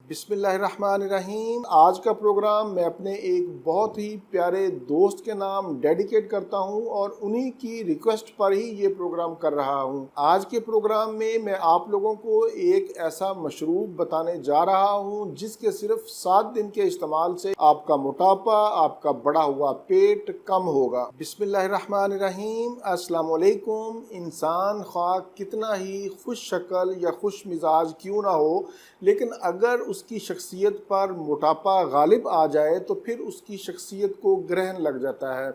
बिस्मिल्लाहिर्रहमानिर्रहीम। आज का प्रोग्राम मैं अपने एक बहुत ही प्यारे दोस्त के नाम डेडिकेट करता हूं और उन्हीं की रिक्वेस्ट पर ही ये प्रोग्राम कर रहा हूं। आज के प्रोग्राम में मैं आप लोगों को एक ऐसा मशरूब बताने जा रहा हूं जिसके सिर्फ 7 दिन के इस्तेमाल से आपका मोटापा, आपका बढ़ा हुआ पेट कम होगा। बिस्मिल्लाहिर्रहमानिर्रहीम। अस्सलाम वालेकुम। इंसान ख्वाह कितना ही खुश शक्ल या खुश मिजाज क्यों ना हो, लेकिन अगर उसकी शख्सियत पर मोटापा गालिब आ जाए तो फिर उसकी शख्सियत को ग्रहण लग जाता है।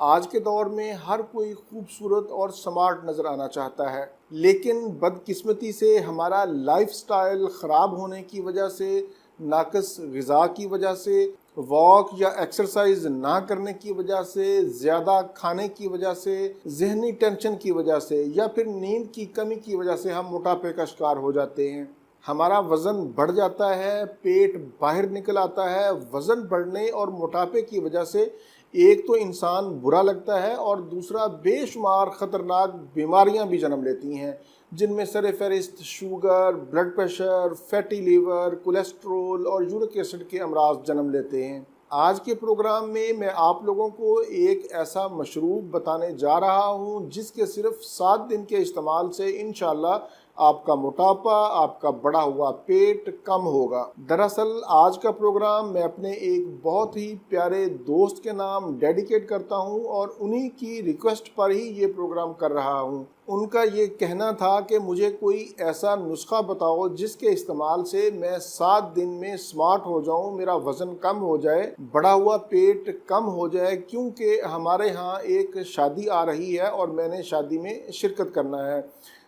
आज के दौर में हर कोई खूबसूरत और स्मार्ट नज़र आना चाहता है, लेकिन बदकिस्मती से हमारा लाइफस्टाइल ख़राब होने की वजह से, नाक़िस ग़िज़ा की वजह से, वॉक या एक्सरसाइज ना करने की वजह से, ज़्यादा खाने की वजह से, जहनी टेंशन की वजह से या फिर नींद की कमी की वजह से हम मोटापे का शिकार हो जाते हैं। हमारा वज़न बढ़ जाता है, पेट बाहर निकल आता है। वज़न बढ़ने और मोटापे की वजह से एक तो इंसान बुरा लगता है और दूसरा बेशुमार ख़तरनाक बीमारियां भी जन्म लेती हैं, जिनमें सरफ़हरिस्त sugar, blood pressure, fatty liver, cholesterol और यूरिक एसिड के अमराज जन्म लेते हैं। आज के प्रोग्राम में मैं आप लोगों को एक ऐसा मशरूब बताने जा रहा हूं जिसके सिर्फ 7 दिन के इस्तेमाल से इंशाअल्लाह आपका मोटापा, आपका बढ़ा हुआ पेट कम होगा। दरअसल आज का प्रोग्राम मैं अपने एक बहुत ही प्यारे दोस्त के नाम डेडिकेट करता हूं और उन्हीं की रिक्वेस्ट पर ही ये प्रोग्राम कर रहा हूं। उनका ये कहना था कि मुझे कोई ऐसा नुस्खा बताओ जिसके इस्तेमाल से मैं 7 दिन में स्मार्ट हो जाऊं, मेरा वज़न कम हो जाए, बढ़ा हुआ पेट कम हो जाए, क्योंकि हमारे यहाँ एक शादी आ रही है और मैंने शादी में शिरकत करना है।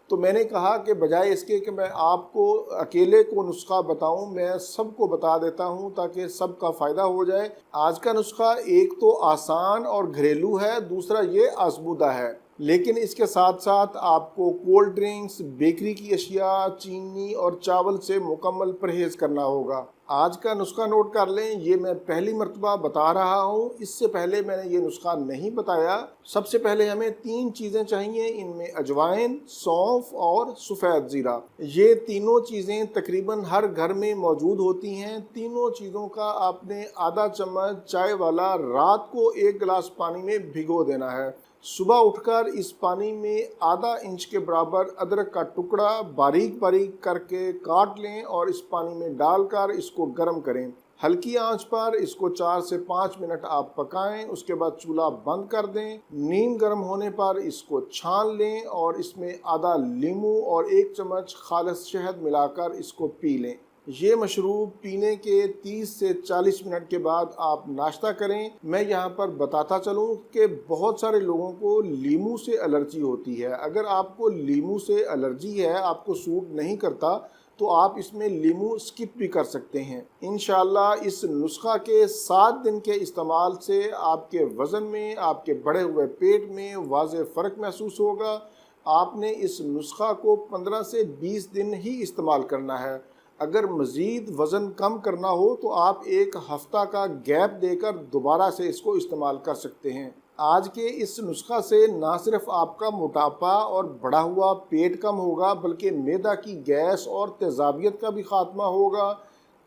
तो मैंने कहा कि बजाय इसके कि मैं आपको अकेले को नुस्खा बताऊं, मैं सबको बता देता हूं ताकि सबका फ़ायदा हो जाए। आज का नुस्खा एक तो आसान और घरेलू है, दूसरा ये आजमूदा है, लेकिन इसके साथ साथ आपको कोल्ड ड्रिंक्स, बेकरी की अशिया, चीनी और चावल से मुकम्मल परहेज़ करना होगा। आज का नुस्खा नोट कर लें, ये मैं पहली मर्तबा बता रहा हूँ, इससे पहले मैंने ये नुस्खा नहीं बताया। सबसे पहले हमें 3 चीज़ें चाहिए, इनमें अजवाइन, सौंफ और सफ़ेद ज़ीरा। ये तीनों चीज़ें तकरीबन हर घर में मौजूद होती हैं। तीनों चीज़ों का आपने आधा चम्मच चाय वाला रात को 1 गिलास पानी में भिगो देना है। सुबह उठकर इस पानी में आधा इंच के बराबर अदरक का टुकड़ा बारीक बारीक करके काट लें और इस पानी में डालकर इसको गर्म करें। हल्की आंच पर इसको 4 से 5 मिनट आप पकाएं, उसके बाद चूल्हा बंद कर दें। नीम गर्म होने पर इसको छान लें और इसमें आधा नींबू और 1 चम्मच खालिस शहद मिलाकर इसको पी लें। ये मशरूब पीने के 30 से 40 मिनट के बाद आप नाश्ता करें। मैं यहाँ पर बताता चलूँ कि बहुत सारे लोगों को नींबू से एलर्जी होती है। अगर आपको नींबू से एलर्जी है, आपको सूट नहीं करता, तो आप इसमें नींबू स्किप भी कर सकते हैं। इंशाअल्लाह इस नुस्खा के 7 दिन के इस्तेमाल से आपके वज़न में, आपके बढ़े हुए पेट में वाज़ेह फ़र्क महसूस होगा। आपने इस नुस्खा को 15 से 20 दिन ही इस्तेमाल करना है। अगर मज़ीद वज़न कम करना हो तो आप 1 हफ़्ता का गैप देकर दोबारा से इसको इस्तेमाल कर सकते हैं। आज के इस नुस्खा से ना सिर्फ आपका मोटापा और बढ़ा हुआ पेट कम होगा, बल्कि मैदा की गैस और तेज़ाबियत का भी ख़ात्मा होगा,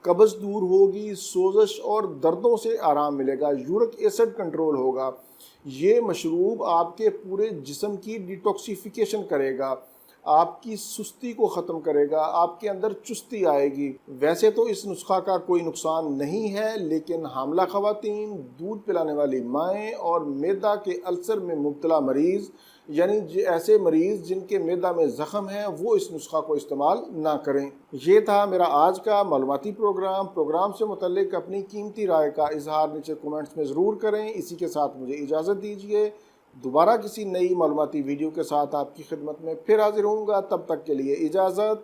कब्ज़ दूर होगी, सोज़श और दर्दों से आराम मिलेगा, यूरिक एसिड कंट्रोल होगा। ये मशरूब आपके पूरे जिस्म की डिटॉक्सिफिकेशन करेगा, आपकी सुस्ती को ख़त्म करेगा, आपके अंदर चुस्ती आएगी। वैसे तो इस नुस्खा का कोई नुकसान नहीं है, लेकिन हामला ख़वातीन, दूध पिलाने वाली माएँ और मैदा के अल्सर में मुब्तला मरीज़, यानी ऐसे मरीज़ जिनके मैदा में ज़ख़म है, वो इस नुस्खा को इस्तेमाल ना करें। ये था मेरा आज का मालूमाती प्रोग्राम से मुतल्लिक अपनी कीमती राय का इजहार नीचे कमेंट्स में ज़रूर करें। इसी के साथ मुझे इजाज़त दीजिए। दोबारा किसी नई मालूमाती वीडियो के साथ आपकी खिदमत में फिर हाजिर होऊंगा। तब तक के लिए इजाज़त।